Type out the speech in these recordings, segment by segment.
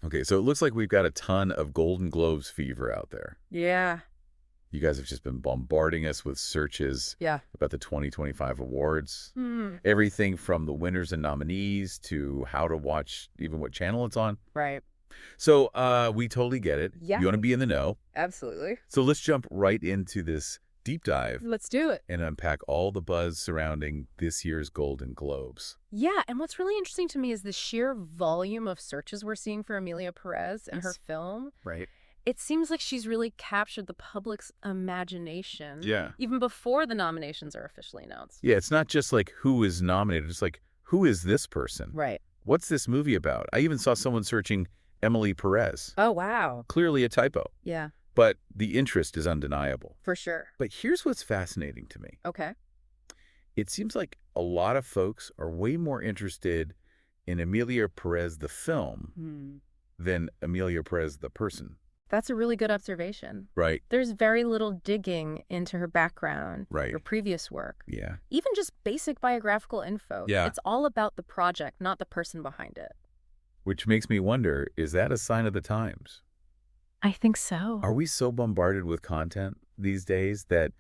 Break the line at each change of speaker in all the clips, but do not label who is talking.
Okay, so it looks like we've got a ton of Golden Globes fever out there.
Yeah.
You guys have just been bombarding us with searches
Yeah.
about the 2025 awards.
Hmm.
Everything from the winners and nominees to how to watch, even what channel it's on.
Right.
So we totally get it.
Yeah.
You want to be in the know.
Absolutely.
So let's jump right into this deep dive
Let's do it.
and unpack all the buzz surrounding this year's Golden Globes.
Yeah, and what's really interesting to me is the sheer volume of searches we're seeing for Amelia Perez and her film.
Right.
It seems like she's really captured the public's imagination.
Yeah.
Even before the nominations are officially announced.
Yeah, it's not just like who is nominated. It's like, who is this person?
Right.
What's this movie about? I even saw someone searching Emily Perez.
Oh, wow.
Clearly a typo.
Yeah,
But the interest is undeniable.
for sure.
But here's what's fascinating to me.
Okay.
It seems like a lot of folks are way more interested in Amelia Perez, the film, than Amelia Perez, the person.
That's a really good observation.
Right.
There's very little digging into her background,
Right.
her previous work,
Yeah.
even just basic biographical info.
Yeah.
It's all about the project, not the person behind it.
Which makes me wonder, is that a sign of the times?
I think so.
Are we so bombarded with content these days that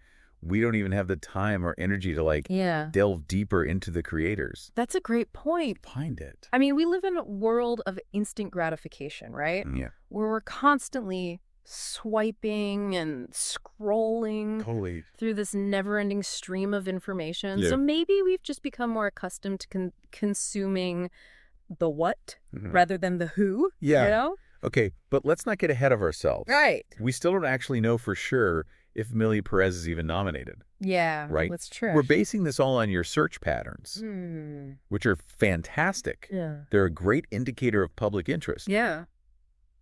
we don't even have the time or energy to
Yeah.
delve deeper into the creators?
That's a great point.
Find it.
I mean, we live in a world of instant gratification, right?
Yeah.
Where we're constantly swiping and scrolling
Totally.
through this never-ending stream of information.
Yeah.
So maybe we've just become more accustomed to consuming the what rather than the who,
Yeah.
you know?
Okay, but let's not get ahead of ourselves.
Right.
We still don't actually know for sure if Amelia Perez is even nominated,
Yeah,
right?
that's true.
We're basing this all on your search patterns, which are fantastic.
Yeah.
They're a great indicator of public interest,
Yeah,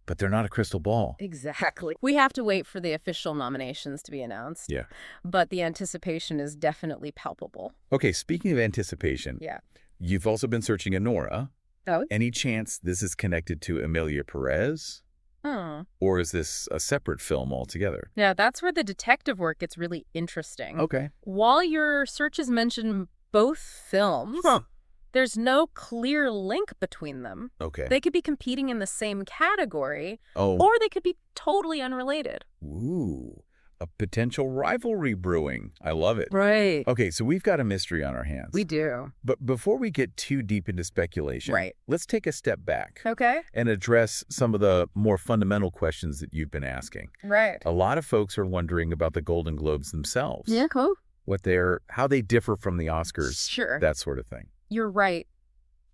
but they're not a crystal ball.
exactly. We have to wait for the official nominations to be announced.
Yeah.
But the anticipation is definitely palpable.
Okay, speaking of anticipation,
Yeah.
you've also been searching Anora.
Oh?
Any chance this is connected to Amelia Perez?
Oh.
Or is this a separate film altogether?
Yeah, that's where the detective work gets really interesting.
Okay.
While your searches mention both films, there's no clear link between them.
Okay.
They could be competing in the same category,
Oh.
or they could be totally unrelated.
Ooh. A potential rivalry brewing. I love it.
Right.
Okay, so we've got a mystery on our hands.
We do.
But before we get too deep into speculation,
Right.
let's take a step back
Okay.
and address some of the more fundamental questions that you've been asking.
Right.
A lot of folks are wondering about the Golden Globes themselves.
Yeah, cool.
How they differ from the Oscars.
Sure.
That sort of thing.
You're right.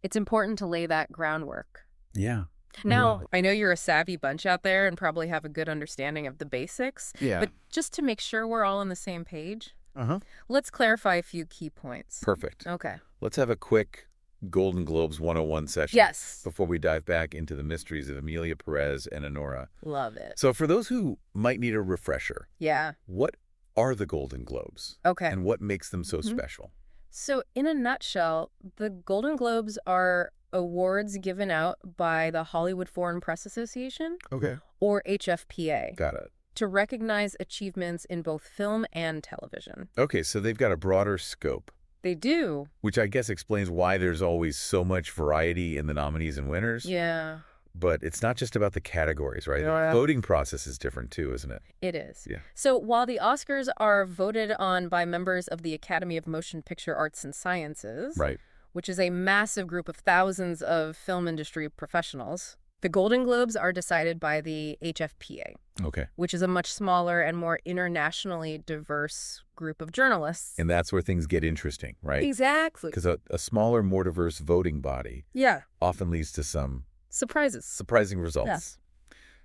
It's important to lay that groundwork.
Yeah.
Now, I know you're a savvy bunch out there and probably have a good understanding of the basics.
Yeah.
But just to make sure we're all on the same page,
Uh-huh.
let's clarify a few key points.
Perfect.
Okay.
Let's have a quick Golden Globes 101 session.
Yes.
Before we dive back into the mysteries of Amelia Perez and Anora.
Love it.
So for those who might need a refresher,
Yeah.
what are the Golden Globes?
Okay.
And what makes them so special?
So in a nutshell, the Golden Globes are awards given out by the Hollywood Foreign Press Association,
Okay.
or HFPA,
Got it.
to recognize achievements in both film and television.
Okay, so they've got a broader scope,
They do.
which I guess explains why there's always so much variety in the nominees and winners.
Yeah,
But it's not just about the categories, right?
Yeah.
The voting process is different too, isn't it?
it is.
Yeah.
So while the Oscars are voted on by members of the Academy of Motion Picture Arts and Sciences,
Right.
which is a massive group of thousands of film industry professionals, the Golden Globes are decided by the HFPA,
Okay.
which is a much smaller and more internationally diverse group of journalists.
And that's where things get interesting, right?
Exactly.
Because a smaller, more diverse voting body
Yeah.
often leads to some
Surprises.
surprising results.
Yes.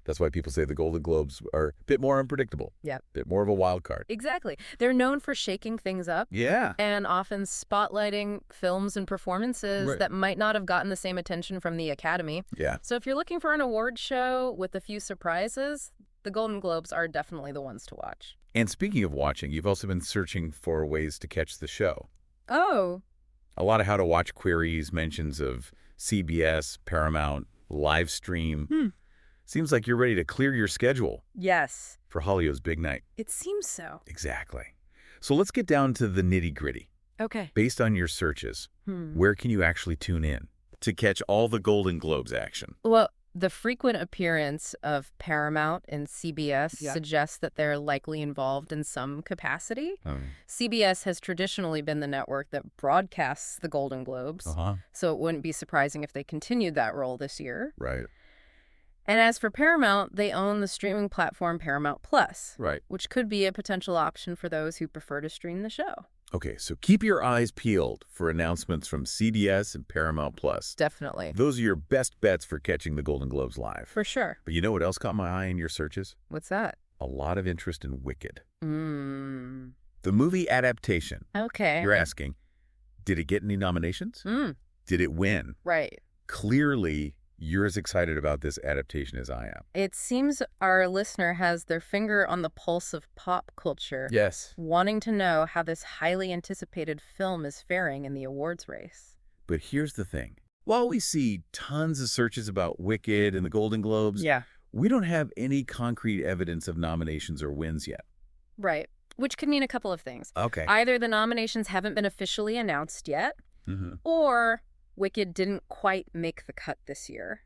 That's why people say the Golden Globes are a bit more unpredictable.
Yeah.
A bit more of a wild card.
Exactly. They're known for shaking things up
Yeah.
and often spotlighting films and performances
Right.
that might not have gotten the same attention from the Academy.
Yeah.
So if you're looking for an award show with a few surprises, the Golden Globes are definitely the ones to watch.
And speaking of watching, you've also been searching for ways to catch the show.
Oh.
A lot of how to watch queries, mentions of CBS, Paramount, live stream. Seems like you're ready to clear your schedule
Yes.
for Hollywood's big night.
It seems so.
Exactly. So let's get down to the nitty-gritty.
Okay.
Based on your searches, where can you actually tune in to catch all the Golden Globes action?
Well, The frequent appearance of Paramount and CBS suggests that they're likely involved in some capacity. CBS has traditionally been the network that broadcasts the Golden Globes, so it wouldn't be surprising if they continued that role this year.
Right.
And as for Paramount, they own the streaming platform Paramount Plus, which could be a potential option for those who prefer to stream the show.
Okay, so keep your eyes peeled for announcements from CBS and Paramount Plus.
Definitely.
Those are your best bets for catching the Golden Globes live.
For sure.
But you know what else caught my eye in your searches?
What's that?
A lot of interest in Wicked. The movie adaptation.
Okay.
You're asking, did it get any nominations? Did it win?
Right.
Clearly, you're as excited about this adaptation as I am.
It seems our listener has their finger on the pulse of pop culture.
Yes.
Wanting to know how this highly anticipated film is faring in the awards race.
But here's the thing. While we see tons of searches about Wicked and the Golden Globes, we don't have any concrete evidence of nominations or wins yet.
Right. Which could mean a couple of things.
Okay.
Either the nominations haven't been officially announced yet, or Wicked didn't quite make the cut this year.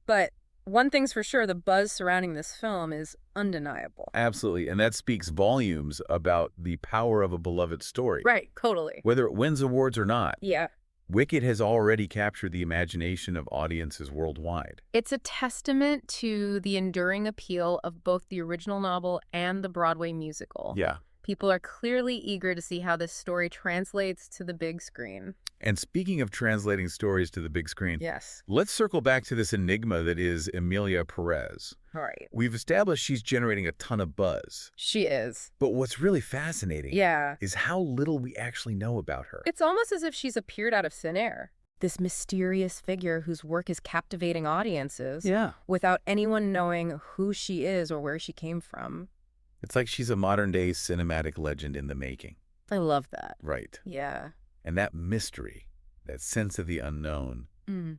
But one thing's for sure, the buzz surrounding this film is undeniable.
Absolutely. And that speaks volumes about the power of a beloved story.
Right, totally.
Whether it wins awards or not.
Yeah.
Wicked has already captured the imagination of audiences worldwide.
It's a testament to the enduring appeal of both the original novel and the Broadway musical.
Yeah.
People are clearly eager to see how this story translates to the big screen.
And speaking of translating stories to the big screen,
yes,
let's circle back to this enigma that is Emilia Perez.
All right.
We've established she's generating a ton of buzz.
She is.
But what's really fascinating is how little we actually know about her.
It's almost as if she's appeared out of thin air. This mysterious figure whose work is captivating audiences without anyone knowing who she is or where she came from.
It's like she's a modern-day cinematic legend in the making.
I love that.
Right.
Yeah.
And that mystery, that sense of the unknown,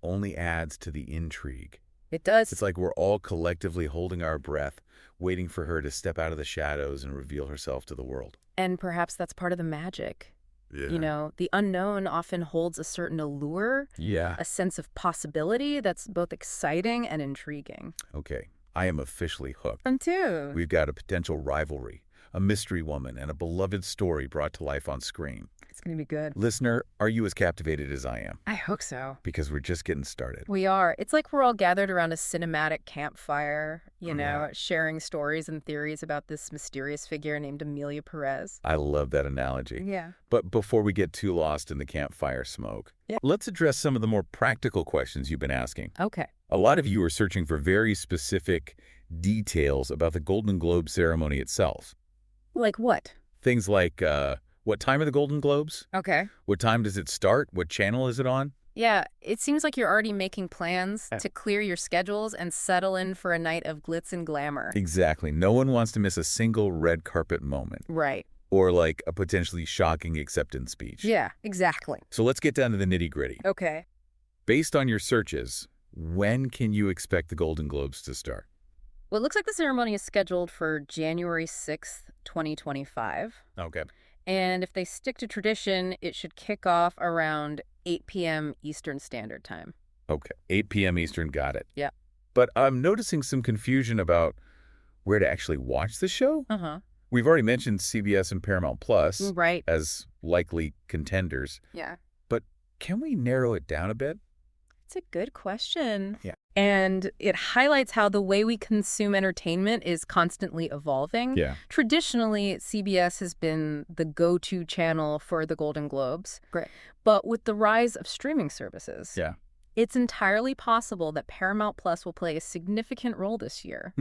only adds to the intrigue.
It does.
It's like we're all collectively holding our breath, waiting for her to step out of the shadows and reveal herself to the world.
And perhaps that's part of the magic.
Yeah.
You know, the unknown often holds a certain allure, a sense of possibility that's both exciting and intriguing.
Okay, I am officially hooked.
Me too.
We've got a potential rivalry, a mystery woman, and a beloved story brought to life on screen.
It's going to be good.
Listener, are you as captivated as I am?
I hope so.
Because we're just getting started.
We are. It's like we're all gathered around a cinematic campfire, you know, sharing stories and theories about this mysterious figure named Emilia Perez.
I love that analogy.
Yeah.
But before we get too lost in the campfire smoke, let's address some of the more practical questions you've been asking.
Okay.
A lot of you are searching for very specific details about the Golden Globe ceremony itself.
Like what?
Things like, what time are the Golden Globes?
Okay.
What time does it start? What channel is it on?
Yeah, it seems like you're already making plans to clear your schedules and settle in for a night of glitz and glamour.
Exactly. No one wants to miss a single red carpet moment.
Right.
Or like a potentially shocking acceptance speech.
Yeah, exactly.
So let's get down to the nitty-gritty.
Okay.
Based on your searches, when can you expect the Golden Globes to start?
Well, it looks like the ceremony is scheduled for January 6th, 2025.
Okay.
And if they stick to tradition, it should kick off around 8 p.m. Eastern Standard Time.
Okay. 8 p.m. Eastern, got it.
Yeah.
But I'm noticing some confusion about where to actually watch the show. We've already mentioned CBS and Paramount Plus as likely contenders.
Yeah.
But can we narrow it down a bit?
It's a good question.
Yeah.
And it highlights how the way we consume entertainment is constantly evolving.
Yeah.
Traditionally, CBS has been the go-to channel for the Golden Globes. Great. But with the rise of streaming services, it's entirely possible that Paramount Plus will play a significant role this year,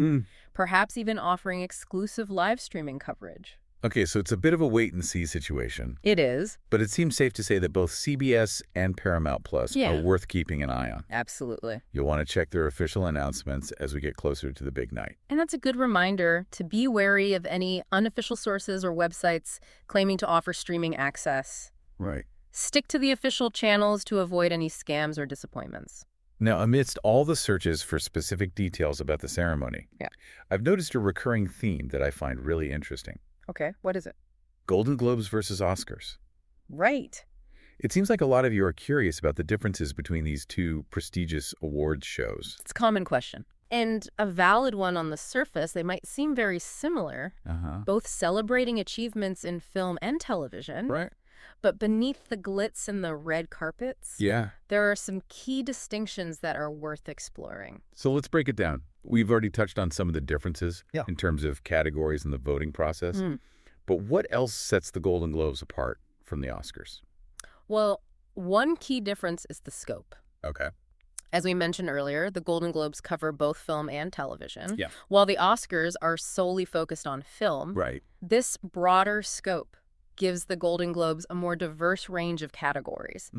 perhaps even offering exclusive live streaming coverage.
Okay, so it's a bit of a wait-and-see situation.
It is.
But it seems safe to say that both CBS and Paramount Plus are worth keeping an eye on.
Absolutely.
You'll want to check their official announcements as we get closer to the big night.
And that's a good reminder to be wary of any unofficial sources or websites claiming to offer streaming access.
Right.
Stick to the official channels to avoid any scams or disappointments.
Now, amidst all the searches for specific details about the ceremony, I've noticed a recurring theme that I find really interesting.
Okay, what is it?
Golden Globes versus Oscars.
Right.
It seems like a lot of you are curious about the differences between these two prestigious awards shows.
It's a common question. And a valid one on the surface. They might seem very similar, both celebrating achievements in film and television.
Right.
But beneath the glitz and the red carpets, there are some key distinctions that are worth exploring.
So let's break it down. We've already touched on some of the differences in terms of categories and the voting process. But what else sets the Golden Globes apart from the Oscars?
Well, one key difference is the scope.
Okay.
As we mentioned earlier, the Golden Globes cover both film and television.
Yeah.
While the Oscars are solely focused on film, this broader scope gives the Golden Globes a more diverse range of categories,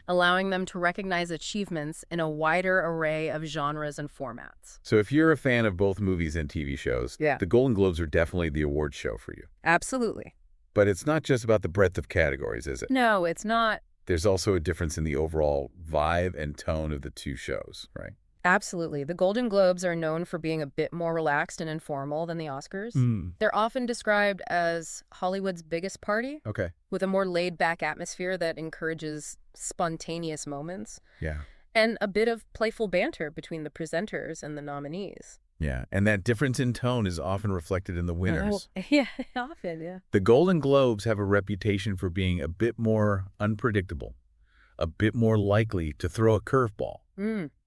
allowing them to recognize achievements in a wider array of genres and formats.
So if you're a fan of both movies and TV shows, the Golden Globes are definitely the award show for you.
Absolutely.
But it's not just about the breadth of categories, is it?
No, it's not.
There's also a difference in the overall vibe and tone of the two shows, right?
Absolutely. The Golden Globes are known for being a bit more relaxed and informal than the Oscars. They're often described as Hollywood's biggest party, with a more laid-back atmosphere that encourages spontaneous moments. And a bit of playful banter between the presenters and the nominees.
Yeah, and that difference in tone is often reflected in the winners.
Yeah, often.
The Golden Globes have a reputation for being a bit more unpredictable, a bit more likely to throw a curveball.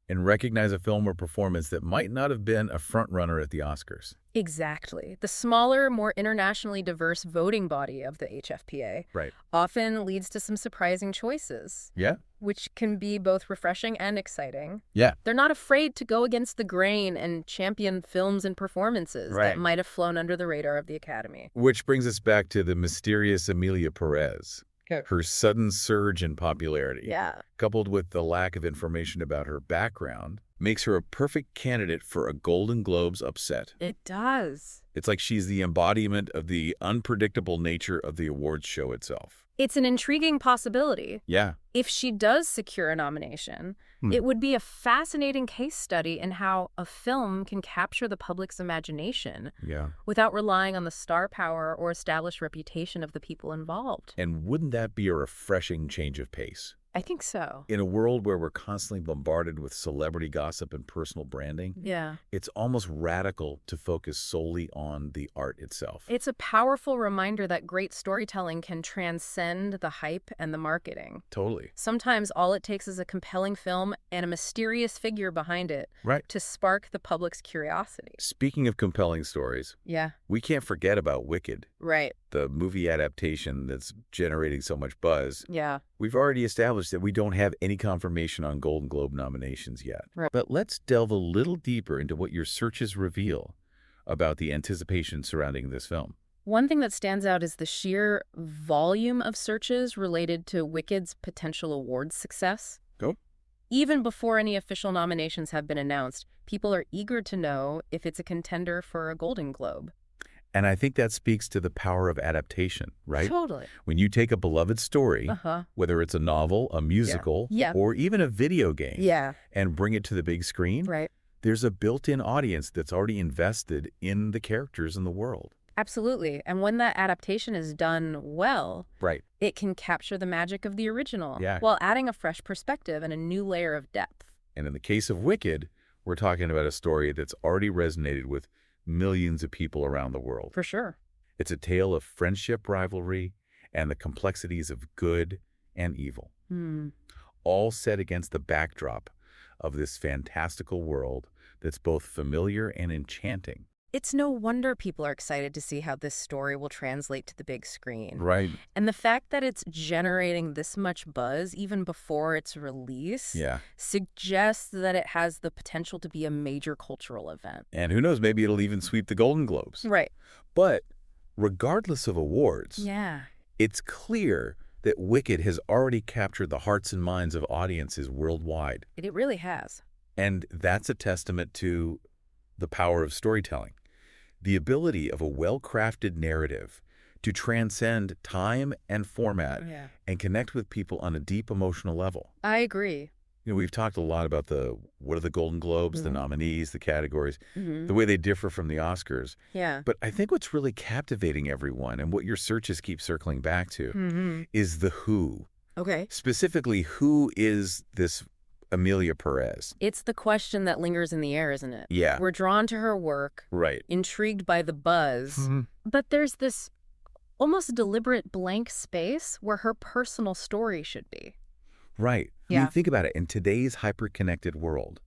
And recognize a film or performance that might not have been a front-runner at the Oscars.
Exactly. The smaller, more internationally diverse voting body of the HFPA often leads to some surprising choices. Which can be both refreshing and exciting. They're not afraid to go against the grain and champion films and performances that might have flown under the radar of the Academy.
Which brings us back to the mysterious Amelia Perez. Her sudden surge in popularity, coupled with the lack of information about her background, makes her a perfect candidate for a Golden Globes upset.
It does.
It's like she's the embodiment of the unpredictable nature of the awards show itself.
It's an intriguing possibility. If she does secure a nomination, it would be a fascinating case study in how a film can capture the public's imagination without relying on the star power or established reputation of the people involved.
And wouldn't that be a refreshing change of pace?
I think so.
In a world where we're constantly bombarded with celebrity gossip and personal branding, it's almost radical to focus solely on the art itself.
It's a powerful reminder that great storytelling can transcend the hype and the marketing.
Totally.
Sometimes all it takes is a compelling film and a mysterious figure behind it to spark the public's curiosity.
Speaking of compelling stories, we can't forget about Wicked. The movie adaptation that's generating so much buzz. We've already established that we don't have any confirmation on Golden Globe nominations yet. But let's delve a little deeper into what your searches reveal about the anticipation surrounding this film.
One thing that stands out is the sheer volume of searches related to Wicked's potential awards success. Even before any official nominations have been announced, people are eager to know if it's a contender for a Golden Globe.
And I think that speaks to the power of adaptation, right?
Totally.
When you take a beloved story, whether it's a novel, a musical, or even a video game, and bring it to the big screen, there's a built-in audience that's already invested in the characters in the world.
Absolutely. And when that adaptation is done well, it can capture the magic of the original while adding a fresh perspective and a new layer of depth.
And in the case of Wicked, we're talking about a story that's already resonated with millions of people around the world.
For sure.
It's a tale of friendship, rivalry, and the complexities of good and evil, all set against the backdrop of this fantastical world that's both familiar and enchanting.
It's no wonder people are excited to see how this story will translate to the big screen. And the fact that it's generating this much buzz even before its release suggests that it has the potential to be a major cultural event.
And who knows, maybe it'll even sweep the Golden Globes. But regardless of awards, it's clear that Wicked has already captured the hearts and minds of audiences worldwide.
It really has.
And that's a testament to the power of storytelling. The ability of a well-crafted narrative to transcend time and format and connect with people on a deep emotional level.
I agree.
We've talked a lot about what are the Golden Globes, the nominees, the categories, the way they differ from the Oscars. But I think what's really captivating everyone and what your searches keep circling back to is the who, Okay. Specifically, who is this Amelia Perez?
It's the question that lingers in the air, isn't it?
Yeah.
We're drawn to her work.
Right.
Intrigued by the buzz. But there's this almost deliberate blank space where her personal story should be.
Right. Yeah. I mean, think about it. In today's hyper-connected world,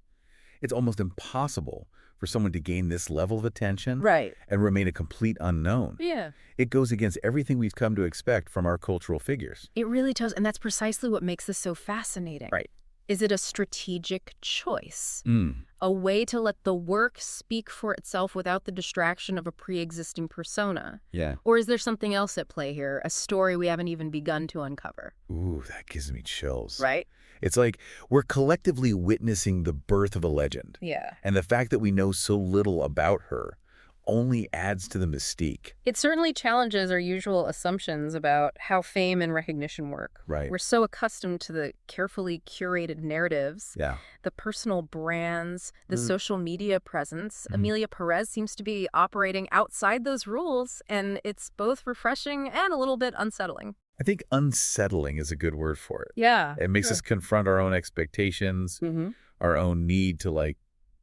it's almost impossible for someone to gain this level of attention and remain a complete unknown.
Yeah.
It goes against everything we've come to expect from our cultural figures.
It really does, and that's precisely what makes this so fascinating.
Right.
Is it a strategic choice? A way to let the work speak for itself without the distraction of a pre-existing persona?
Yeah.
Or is there something else at play here, a story we haven't even begun to uncover?
Ooh, that gives me chills.
Right?
It's like we're collectively witnessing the birth of a legend.
Yeah.
And the fact that we know so little about her only adds to the mystique.
It certainly challenges our usual assumptions about how fame and recognition work.
Right.
We're so accustomed to the carefully curated narratives,
yeah,
the personal brands, the social media presence. Amelia Perez seems to be operating outside those rules, and it's both refreshing and a little bit unsettling.
I think unsettling is a good word for it.
Yeah.
It makes us confront our own expectations, our own need to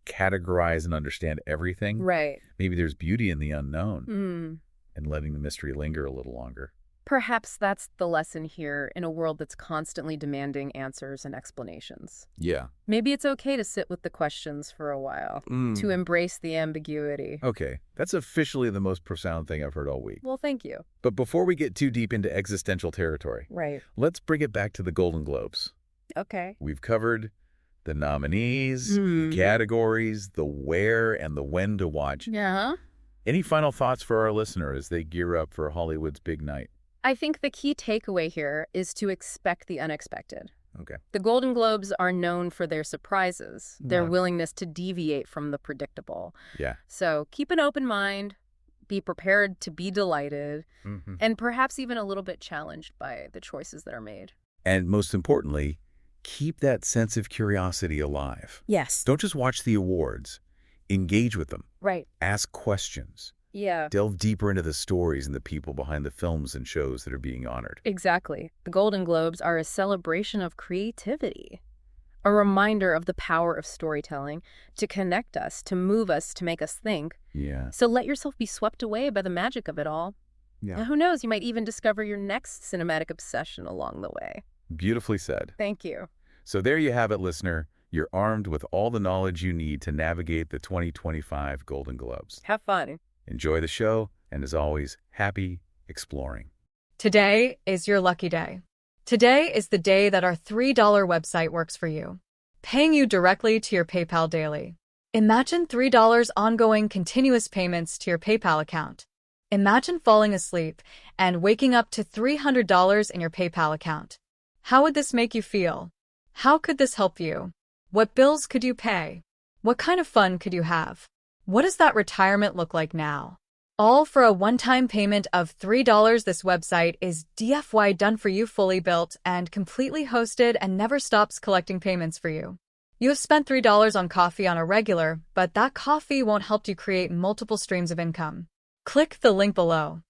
categorize and understand everything.
Right.
Maybe there's beauty in the unknown and letting the mystery linger a little longer.
Perhaps that's the lesson here in a world that's constantly demanding answers and explanations.
Yeah.
Maybe it's okay to sit with the questions for a while, to embrace the ambiguity.
Okay. That's officially the most profound thing I've heard all week.
Well, thank you.
But before we get too deep into existential territory, let's bring it back to the Golden Globes.
Okay.
We've covered the nominees, the categories, the where and the when to watch.
Yeah.
Any final thoughts for our listener as they gear up for Hollywood's big night?
I think the key takeaway here is to expect the unexpected.
Okay.
The Golden Globes are known for their surprises, their willingness to deviate from the predictable.
Yeah.
So keep an open mind, be prepared to be delighted, and perhaps even a little bit challenged by the choices that are made.
And most importantly, keep that sense of curiosity alive.
Yes.
Don't just watch the awards. Engage with them.
Right.
Ask questions.
Yeah.
Delve deeper into the stories and the people behind the films and shows that are being honored.
Exactly. The Golden Globes are a celebration of creativity, a reminder of the power of storytelling to connect us, to move us, to make us think.
Yeah.
So let yourself be swept away by the magic of it all.
Yeah.
Now, who knows, you might even discover your next cinematic obsession along the way.
Beautifully said.
Thank you.
So there you have it, listener. You're armed with all the knowledge you need to navigate the 2025 Golden Globes.
Have fun.
Enjoy the show, and as always, happy exploring.
Today is your lucky day. Today is the day that our $3 website works for you, paying you directly to your PayPal daily. Imagine $3 ongoing continuous payments to your PayPal account. Imagine falling asleep and waking up to $300 in your PayPal account. How would this make you feel? How could this help you? What bills could you pay? What kind of fun could you have? What does that retirement look like now? All for a one-time payment of $3. This website is DFY done for you, fully built and completely hosted, and never stops collecting payments for you. You have spent $3 on coffee on a regular, but that coffee won't help you create multiple streams of income. Click the link below.